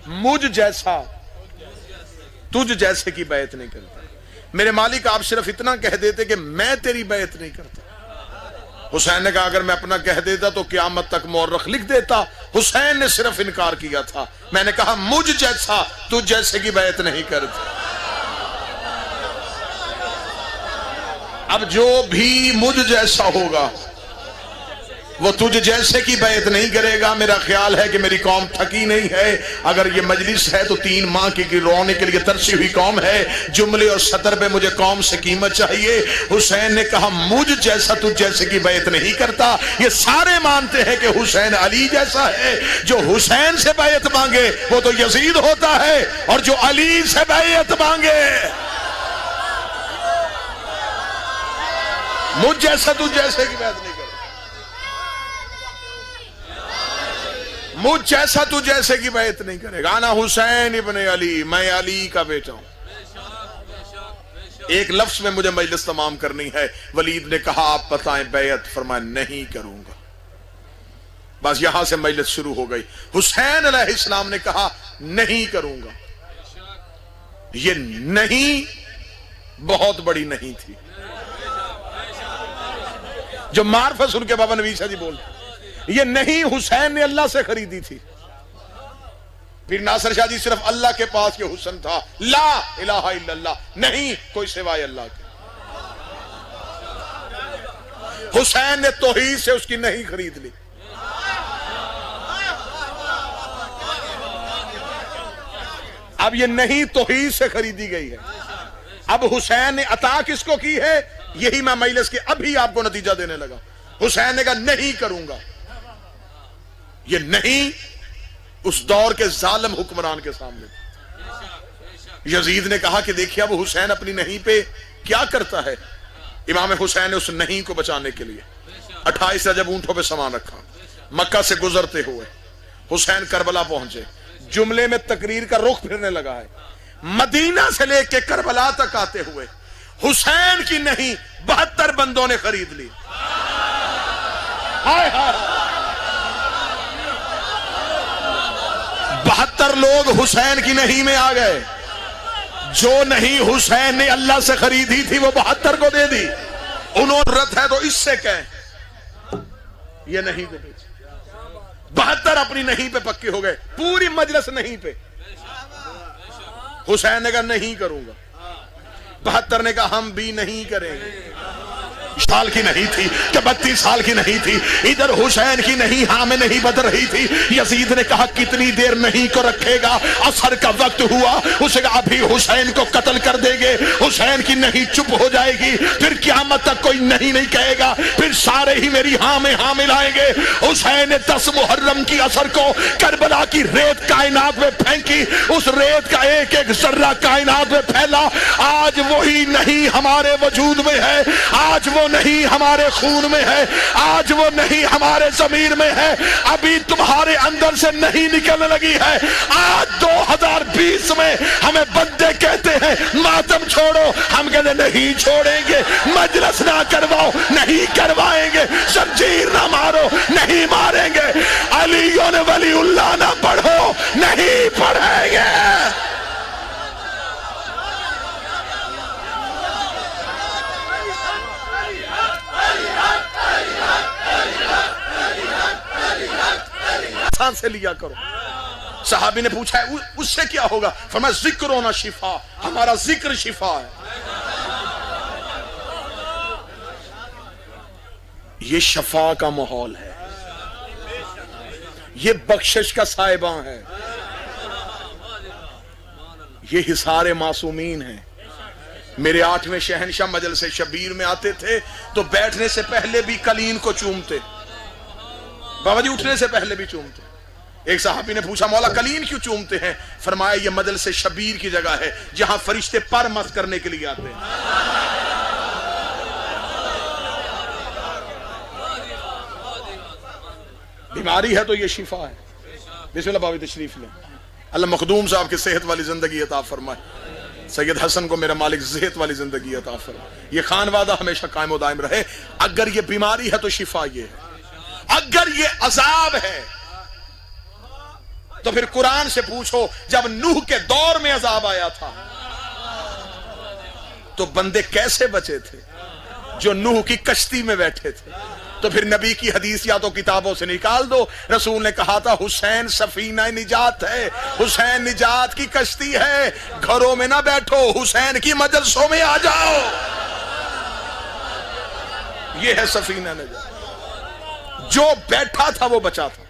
مجھ جیسا تجھ جیسے کی بیعت نہیں کرتا۔ میرے مالک آپ صرف اتنا کہہ دیتے کہ میں تیری بیعت نہیں کرتا۔ حسین نے کہا اگر میں اپنا کہہ دیتا تو قیامت تک مورخ لکھ دیتا۔ حسین نے صرف انکار کیا تھا۔ میں نے کہا مجھ جیسا تجھ جیسے کی بیعت نہیں کرتا۔ اب جو بھی مجھ جیسا ہوگا وہ تجھ جیسے کی بیعت نہیں کرے گا۔ میرا خیال ہے کہ میری قوم تھکی نہیں ہے۔ اگر یہ مجلس ہے تو 3 ماہ کی رونے کے لیے ترسی ہوئی قوم ہے۔ جملے اور سطر پہ مجھے قوم سے قیمت چاہیے۔ حسین نے کہا مجھ جیسا تجھ جیسے کی بیعت نہیں کرتا۔ یہ سارے مانتے ہیں کہ حسین علی جیسا ہے۔ جو حسین سے بیعت مانگے وہ تو یزید ہوتا ہے، اور جو علی سے بیعت مانگے مجھ جیسا تجھ جیسے کی بیعت نہیں کرتا۔ مجھ جیسا تو جیسے کی بیعت نہیں کرے گا۔ انا حسین ابن علی، میں علی کا بیٹا ہوں۔ ایک لفظ میں مجھے مجلس تمام کرنی ہے۔ ولید نے کہا آپ بتائیں بیعت، فرمایا نہیں کروں گا۔ بس یہاں سے مجلس شروع ہو گئی۔ حسین علیہ السلام نے کہا نہیں کروں گا۔ یہ نہیں بہت بڑی نہیں تھی جو معرفت سن کے بابا نوید شاہ جی بولتے۔ یہ نہیں حسین نے اللہ سے خریدی تھی۔ پھر ناصر شاہ جی صرف اللہ کے پاس یہ حسن تھا، لا الہ الا اللہ، نہیں کوئی سوائے اللہ کے۔ حسین نے توحید سے اس کی نہیں خرید لی۔ اب یہ نہیں توحید سے خریدی گئی ہے۔ اب حسین نے عطا کس کو کی ہے؟ یہی میں مجلس کے ابھی آپ کو نتیجہ دینے لگا۔ حسین نے کہا نہیں کروں گا۔ یہ نہیں اس دور کے ظالم حکمران کے سامنے۔ یزید نے کہا کہ دیکھیے اب حسین اپنی نہیں پہ کیا کرتا ہے۔ امام حسین نے اس نہیں کو بچانے کے لیے 28 رجب اونٹوں پہ سامان رکھا۔ مکہ سے گزرتے ہوئے حسین کربلا پہنچے۔ جملے میں تقریر کا رخ پھرنے لگا ہے۔ مدینہ سے لے کے کربلا تک آتے ہوئے حسین کی نہیں 72 بندوں نے خرید لی۔ ہائے ہائے 72 لوگ حسین کی نہیں میں آ گئے۔ جو نہیں حسین نے اللہ سے خریدی تھی وہ 72 کو دے دی۔ انہوں نے رت ہے تو اس سے کہیں یہ نہیں دے دی۔ 72 اپنی نہیں پہ پکے ہو گئے۔ پوری مجلس نہیں پہ۔ حسین نے کہا نہیں کروں گا۔ 72 نے کہا ہم بھی نہیں کریں گے۔ سال کی نہیں تھی کہ 32 سال کی نہیں تھی۔ ادھر حسین کی نہیں ہاں میں نہیں بدل رہی تھی۔ یزید نے کہا کتنی دیر نہیں کو رکھے گا؟ عصر کا وقت ہوا۔ اسے کہا ابھی حسین کو قتل کر دیں گے۔ حسین کی نہیں چپ ہو جائے گی، پھر قیامت تک کوئی نہیں کہے گا، پھر سارے ہی میری ہاں میں ہاں ملائیں گے۔ حسین نے 10 محرم کی عصر کو کربلا کی ریت کائنات میں پھینکی۔ اس ریت کا ایک ایک ذرہ کائنات میں پھیلا۔ آج وہی نہیں ہمارے وجود میں ہے، آج وہ نہیں ہمارے خون میں ہے، آج وہ نہیں ہمارے ضمیر میں ہے۔ ابھی تمہارے اندر سے نہیں نکلنے لگی ہے۔ آج 2020 میں ہمیں بندے کہتے ہیں ماتم چھوڑو، ہم کہتے نہیں چھوڑیں گے۔ مجلس نہ کرواؤ، نہیں کروائیں گے۔ زنجیر نہ مارو، نہیں ماریں گے۔ علی ولی اللہ نہ پڑھو، نہیں پڑھیں گے۔ سے لیا کرو۔ صحابی نے پوچھا ہے اس سے کیا ہوگا؟ فرمایا ذکر ہونا شفا، ہمارا ذکر شفا ہے۔ یہ شفا کا ماحول ہے، یہ بخشش کا صاحباں ہے، یہ حصار معصومین ہے۔ میرے 8ویں شہنشاہ مجلس شبیر میں آتے تھے تو بیٹھنے سے پہلے بھی کلین کو چومتے، بابا جی اٹھنے سے پہلے بھی چومتے۔ ایک صحابی نے پوچھا مولا کلین کیوں چومتے ہیں؟ فرمایا یہ مجلس شبیر کی جگہ ہے جہاں فرشتے پر مست کرنے کے لیے آتے ہیں۔ بیماری ہے تو یہ شفا ہے۔ بسم اللہ بابی تشریف لیں۔ اللہ مخدوم صاحب کی صحت والی زندگی عطا فرمائے۔ سید حسن کو میرا مالک صحت والی زندگی عطا فرمائے۔ یہ خانوادہ ہمیشہ قائم و دائم رہے۔ اگر یہ بیماری ہے تو شفا یہ ہے، اگر یہ عذاب ہے تو پھر قرآن سے پوچھو جب نوح کے دور میں عذاب آیا تھا تو بندے کیسے بچے تھے جو نوح کی کشتی میں بیٹھے تھے؟ تو پھر نبی کی حدیث یا تو کتابوں سے نکال دو. رسول نے کہا تھا حسین سفینہ نجات ہے, حسین نجات کی کشتی ہے, گھروں میں نہ بیٹھو, حسین کی مجلسوں میں آ جاؤ. یہ ہے سفینہ نجات. جو بیٹھا تھا وہ بچا تھا,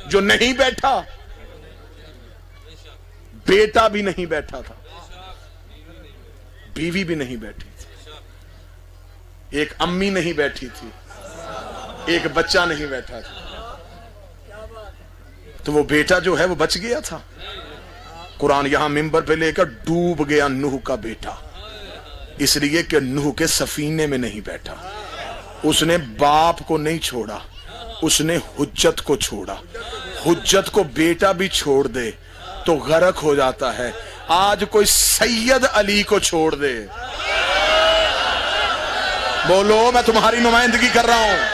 جو نہیں بیٹھا, بیٹا بھی نہیں بیٹھا تھا, بیوی بھی نہیں بیٹھی تھی, ایک امی نہیں بیٹھی تھی, ایک بچہ نہیں بیٹھا تھا, تو وہ بیٹا جو ہے وہ بچ گیا تھا. قرآن یہاں منبر پہ لے کر ڈوب گیا نوح کا بیٹا, اس لیے کہ نوح کے سفینے میں نہیں بیٹھا. اس نے باپ کو نہیں چھوڑا, اس نے حجت کو چھوڑا. حجت کو بیٹا بھی چھوڑ دے تو غرق ہو جاتا ہے. آج کوئی سید علی کو چھوڑ دے, بولو میں تمہاری نمائندگی کر رہا ہوں.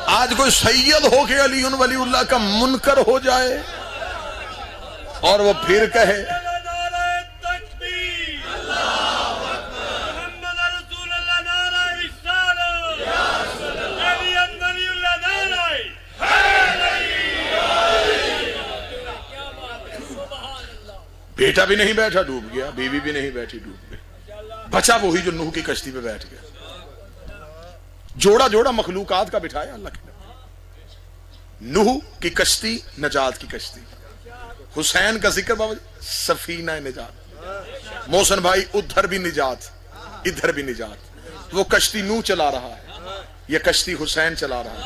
آج کوئی سید ہو کے علی ولی اللہ کا منکر ہو جائے اور وہ پھر کہے بیٹا بھی نہیں بیٹھا ڈوب گیا, بیوی بھی نہیں بیٹھی ڈوب گئی, بچا وہی جو نوح کی کشتی پہ بیٹھ گیا. جوڑا جوڑا مخلوقات کا بٹھایا اللہ کے. نوح کی کشتی نجات کی کشتی, حسین کا ذکر بابا سفینہ نجات, محسن بھائی ادھر بھی نجات ادھر بھی نجات. وہ کشتی نوح چلا رہا ہے, یہ کشتی حسین چلا رہا ہے.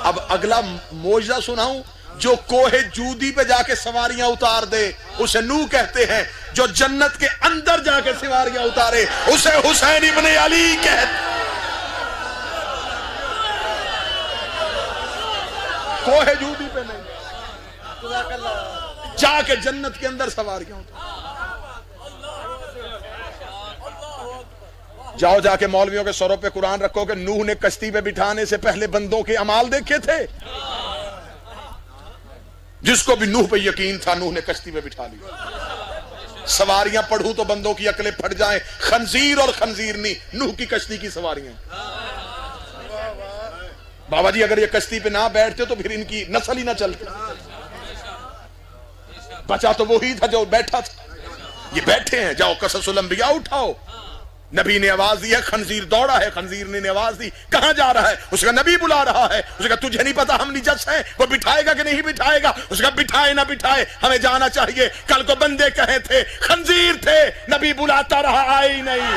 اب اگلا معجزہ سناؤں, جو کوہ جودی پہ جا کے سواریاں اتار دے اسے نوح کہتے ہیں, جو جنت کے اندر جا کے سواریاں اتارے اسے حسین ابن علی کہتے. کوہ جودی پہ نہیں, جا کے جنت کے اندر سواریاں اتارے. جاؤ جا کے مولویوں کے سروں پہ قرآن رکھو کہ نوح نے کشتی پہ بٹھانے سے پہلے بندوں کے اعمال دیکھے تھے. جس کو بھی نوح پہ یقین تھا نوح نے کشتی پہ بٹھا لیا. سواریاں پڑھوں تو بندوں کی عقلیں پھٹ جائیں, خنزیر اور خنزیرنی نوح کی کشتی کی سواریاں. بابا جی اگر یہ کشتی پہ نہ بیٹھتے تو پھر ان کی نسل ہی نہ چلتی. بچا تو وہی تھا جو بیٹھا تھا, یہ بیٹھے ہیں. جاؤ قصص الانبیاء اٹھاؤ, نبی نے آواز دی ہے, خنزیر دوڑا ہے, خنزیر نے آواز دی, کہاں جا رہا ہے؟ اس کا نبی بلا رہا ہے. اس کا تجھے نہیں پتا ہم نجس ہیں, وہ بٹھائے گا کہ نہیں بٹھائے گا؟ اس کا بٹھائے نہ بٹھائے ہمیں جانا چاہیے. کل کو بندے کہے تھے خنزیر تھے, نبی بلاتا رہا, آئے ہی نہیں.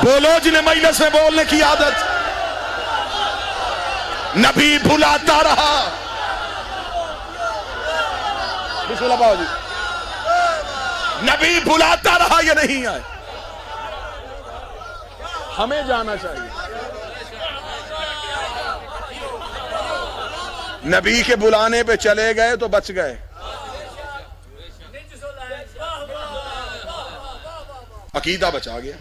بولو جنہیں مجلس میں بولنے کی عادت, نبی بلاتا رہا. بسم اللہ باؤ جی, نبی بلاتا رہا یا نہیں آئے؟ ہمیں جانا چاہیے. نبی کے بلانے پہ چلے گئے تو بچ گئے. عقیدہ بچا گیا.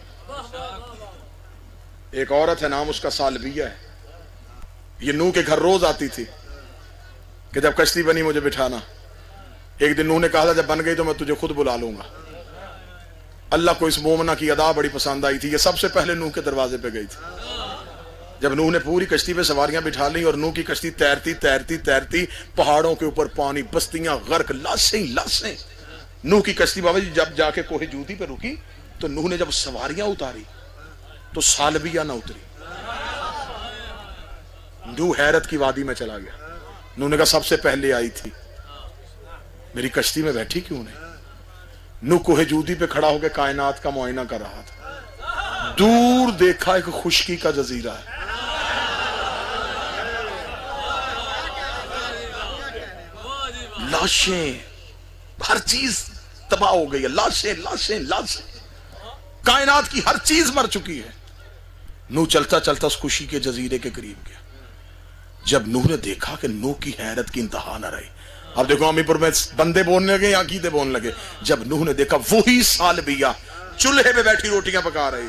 ایک عورت ہے نام اس کا سالبیہ ہے, یہ نوح کے گھر روز آتی تھی کہ جب کشتی بنی مجھے بٹھانا. ایک دن نوح نے کہا تھا جب بن گئی تو میں تجھے خود بلا لوں گا. اللہ کو اس مومنہ کی ادا بڑی پسند آئی تھی. یہ سب سے پہلے نوح کے دروازے پہ گئی تھی. جب نوح نے پوری کشتی پہ سواریاں بٹھا لی اور نوح کی کشتی تیرتی تیرتی تیرتی, پہاڑوں کے اوپر پانی, بستیاں غرق, لاشیں لاشیں. نوح کی کشتی بابا جی جب جا کے کوہ جودی پہ رکی تو نوح نے جب سواریاں اتاری تو سالبیہ نہ اتری. نوح حیرت کی وادی میں چلا گیا. نوح نے کہا سب سے پہلے آئی تھی, میری کشتی میں بیٹھی کیوں نہیں؟ نوح کوہ جودی پہ کھڑا ہو کے کائنات کا معائنہ کر رہا تھا. دور دیکھا ایک خشکی کا جزیرہ ہے. لاشیں, ہر چیز تباہ ہو گئی ہے. لاشیں لاشیں لاشیں, کائنات کی ہر چیز مر چکی ہے. نوح چلتا چلتا اس خوشی کے جزیرے کے قریب گیا. جب نوح نے دیکھا کہ نوح کی حیرت کی انتہا نہ رہی. اب دیکھو امی پور میں بندے بولنے لگے یا عقیدے بولنے لگے. جب نوح نے دیکھا وہی سالبیہ چولہے پہ بیٹھی روٹیاں پکا رہی.